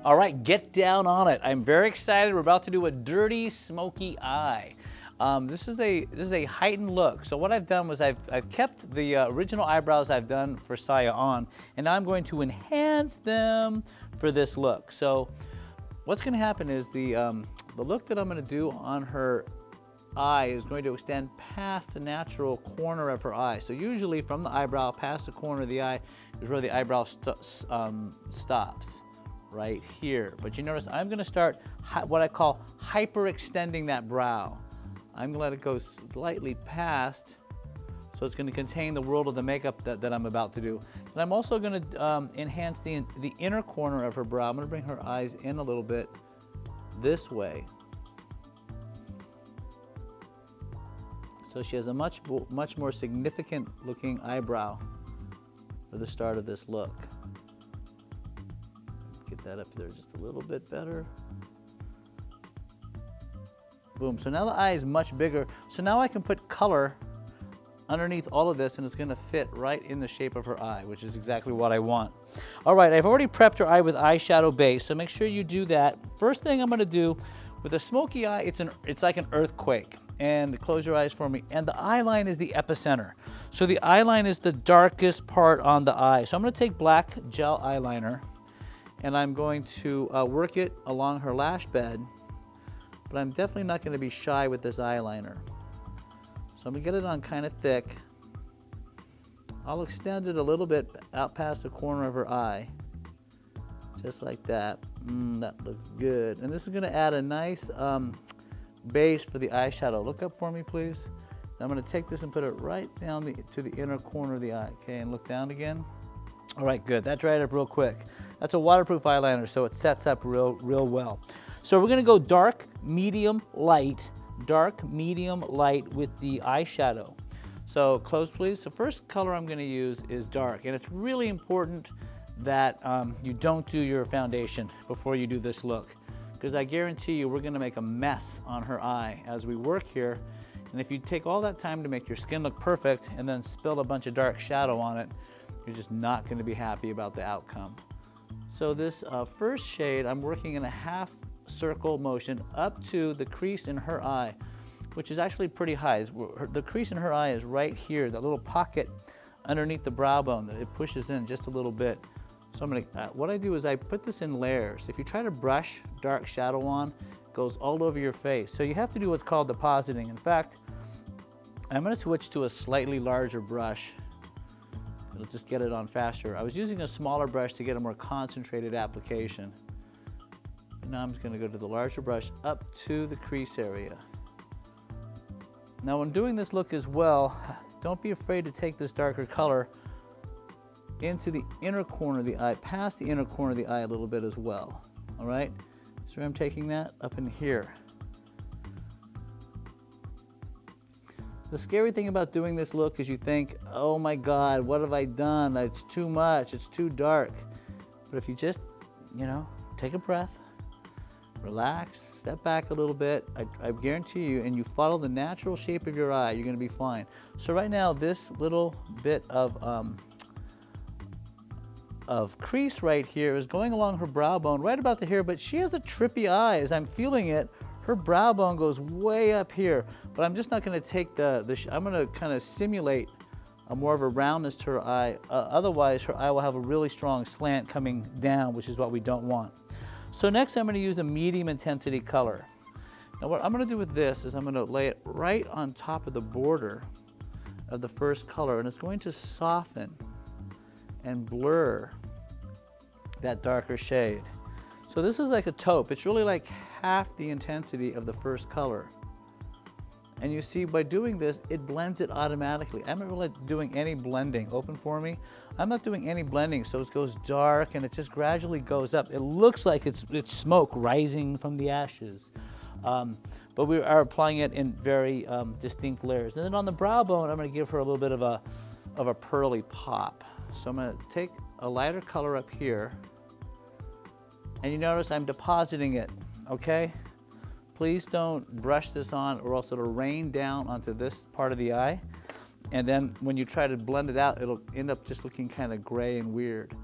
All right, get down on it. I'm very excited. We're about to do a dirty, smoky eye. This is a heightened look. So what I've done was I've kept the original eyebrows I've done for Saya on, and now I'm going to enhance them for this look. So what's going to happen is the look that I'm going to do on her eye is going to extend past the natural corner of her eye. So usually from the eyebrow past the corner of the eye is where the eyebrow stops, right here. But you notice I'm going to start what I call hyperextending that brow. I'm going to let it go slightly past, so it's going to contain the world of the makeup that I'm about to do. And I'm also going to enhance the inner corner of her brow. I'm going to bring her eyes in a little bit this way. So she has a much more significant looking eyebrow for the start of this look. Get that up there just a little bit better. Boom, so now the eye is much bigger. So now I can put color underneath all of this and it's gonna fit right in the shape of her eye, which is exactly what I want. All right, I've already prepped her eye with eyeshadow base, so make sure you do that. First thing I'm gonna do with a smoky eye, it's like an earthquake. And close your eyes for me. And the eye line is the epicenter. So the eye line is the darkest part on the eye. So I'm gonna take black gel eyeliner and I'm going to work it along her lash bed, but I'm definitely not gonna be shy with this eyeliner. So I'm gonna get it on kind of thick. I'll extend it a little bit out past the corner of her eye, just like that. That looks good. And this is gonna add a nice base for the eyeshadow. Look up for me, please. I'm going to take this and put it right down to the inner corner of the eye. Okay, and look down again. All right, good. That dried up real quick. That's a waterproof eyeliner, so it sets up real well. So we're going to go dark, medium, light with the eyeshadow. So close, please. The first color I'm going to use is dark, and it's really important that you don't do your foundation before you do this look, because I guarantee you we're going to make a mess on her eye as we work here. And if you take all that time to make your skin look perfect and then spill a bunch of dark shadow on it, you're just not going to be happy about the outcome. So this first shade, I'm working in a half circle motion up to the crease in her eye, which is actually pretty high. The crease in her eye is right here, that little pocket underneath the brow bone that it pushes in just a little bit. So what I do is I put this in layers. If you try to brush dark shadow on, it goes all over your face. So you have to do what's called depositing. In fact, I'm going to switch to a slightly larger brush. It'll just get it on faster. I was using a smaller brush to get a more concentrated application. And now I'm just going to go to the larger brush up to the crease area. Now when doing this look as well, don't be afraid to take this darker color into the inner corner of the eye, past the inner corner of the eye a little bit as well. All right, so I'm taking that up in here. The scary thing about doing this look is you think, oh my God, what have I done? It's too much, it's too dark. But if you just, take a breath, relax, step back a little bit, I guarantee you, and you follow the natural shape of your eye, you're gonna be fine. So right now, this little bit of crease right here is going along her brow bone right about to here, but she has a trippy eye. As I'm feeling it, her brow bone goes way up here, but I'm just not going to take I'm going to kind of simulate more of a roundness to her eye. Otherwise, her eye will have a really strong slant coming down, which is what we don't want. So next, I'm going to use a medium intensity color. Now what I'm going to do with this is I'm going to lay it right on top of the border of the first color, and it's going to soften and blur that darker shade. So this is like a taupe. It's really like half the intensity of the first color. And you see, by doing this, it blends it automatically. I'm not really doing any blending. Open for me. I'm not doing any blending, so it goes dark and it just gradually goes up. It looks like it's smoke rising from the ashes. But we are applying it in very distinct layers. And then on the brow bone, I'm going to give her a little bit of a pearly pop. So I'm going to take a lighter color up here, and you notice I'm depositing it, okay? Please don't brush this on or else it'll rain down onto this part of the eye, and then when you try to blend it out, it'll end up just looking kind of gray and weird.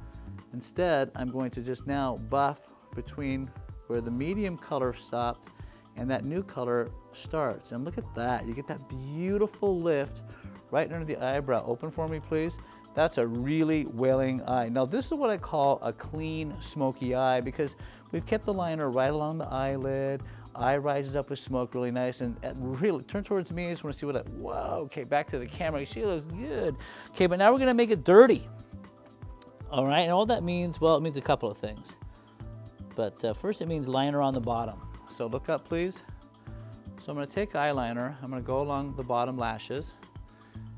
Instead, I'm going to just now buff between where the medium color stopped and that new color starts. And look at that, you get that beautiful lift right under the eyebrow. Open for me, please. That's a really wailing eye. Now this is what I call a clean, smoky eye, because we've kept the liner right along the eyelid. Eye rises up with smoke really nice, and really turn towards me. I just want to see what whoa, okay, back to the camera. She looks good. Okay, but now we're gonna make it dirty. All right, and all that means, well, it means a couple of things. But first it means liner on the bottom. So look up, please. So I'm gonna take eyeliner, I'm gonna go along the bottom lashes,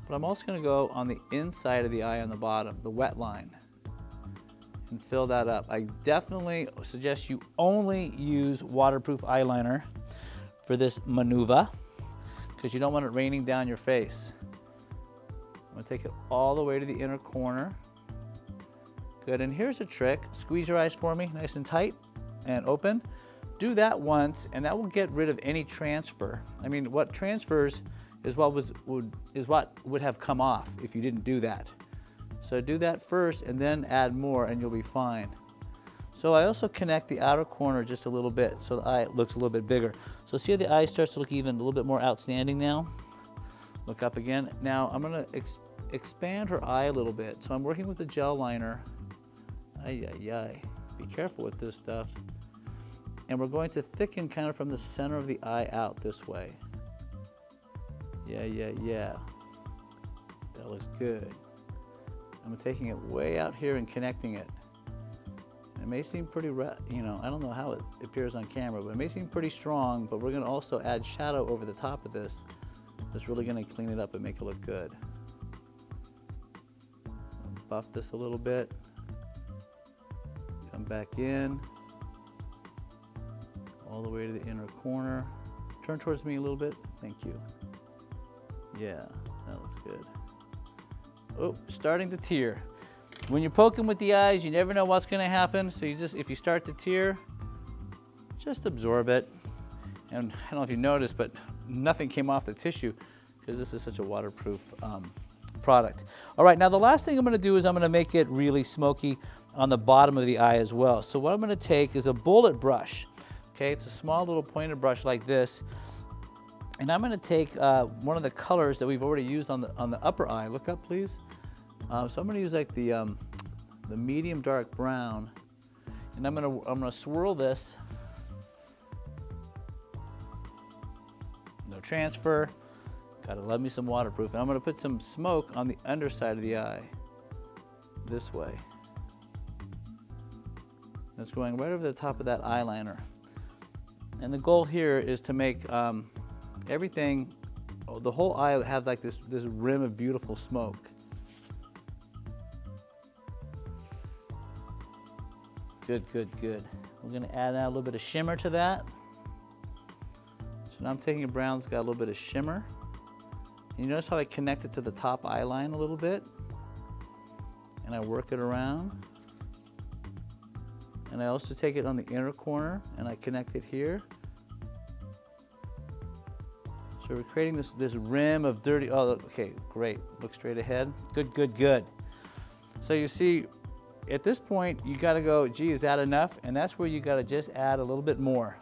but I'm also gonna go on the inside of the eye on the bottom, the wet line, and fill that up. I definitely suggest you only use waterproof eyeliner for this maneuver, because you don't want it raining down your face. I'm gonna take it all the way to the inner corner. Good, and here's a trick. Squeeze your eyes for me, nice and tight and open. Do that once, and that will get rid of any transfer. I mean, what transfers is what would have come off if you didn't do that. So do that first and then add more and you'll be fine. So I also connect the outer corner just a little bit so the eye looks a little bit bigger. So see how the eye starts to look even a little bit more outstanding now? Look up again. Now I'm gonna expand her eye a little bit. So I'm working with the gel liner. Ay, ay, ay. Be careful with this stuff. And we're going to thicken kind of from the center of the eye out this way. Yeah, yeah, yeah. That looks good. I'm taking it way out here and connecting it. It may seem pretty, you know, I don't know how it appears on camera, but it may seem pretty strong, but we're gonna also add shadow over the top of this. That's really gonna clean it up and make it look good. Buff this a little bit. Come back in. All the way to the inner corner. Turn towards me a little bit. Thank you. Yeah, that looks good. Oh, starting to tear. When you're poking with the eyes, you never know what's gonna happen. So you just, if you start to tear, just absorb it. And I don't know if you noticed, but nothing came off the tissue because this is such a waterproof product. All right, now the last thing I'm gonna do is I'm gonna make it really smoky on the bottom of the eye as well. So what I'm gonna take is a bullet brush. Okay, it's a small little pointed brush like this. And I'm gonna take one of the colors that we've already used on the upper eye. Look up, please. So I'm gonna use like the medium dark brown. And I'm gonna swirl this. No transfer. Gotta love me some waterproof. And I'm gonna put some smoke on the underside of the eye. This way. That's going right over the top of that eyeliner. And the goal here is to make everything, the whole eye have like this rim of beautiful smoke. Good, good, good. We're gonna add a little bit of shimmer to that. So now I'm taking a brown that's got a little bit of shimmer. And you notice how I connect it to the top eye line a little bit? And I work it around. And I also take it on the inner corner and I connect it here. So we're creating this rim of dirty, oh, okay, great. Look straight ahead. Good, good, good. So you see, at this point, you gotta go, gee, is that enough? And that's where you gotta just add a little bit more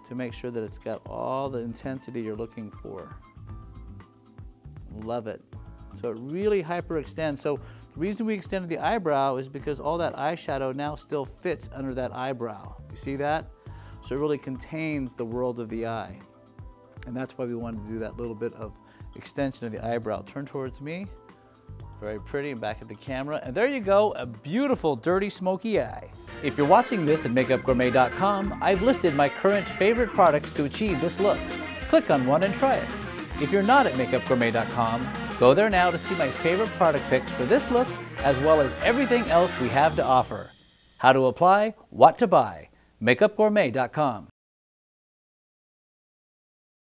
to make sure that it's got all the intensity you're looking for. Love it. So it really hyperextends. So the reason we extended the eyebrow is because all that eyeshadow now still fits under that eyebrow. You see that? So it really contains the world of the eye. And that's why we wanted to do that little bit of extension of the eyebrow. Turn towards me. Very pretty, and back at the camera. And there you go, a beautiful, dirty, smoky eye. If you're watching this at MakeupGourmet.com, I've listed my current favorite products to achieve this look. Click on one and try it. If you're not at MakeupGourmet.com, go there now to see my favorite product picks for this look, as well as everything else we have to offer. How to apply, what to buy. MakeupGourmet.com.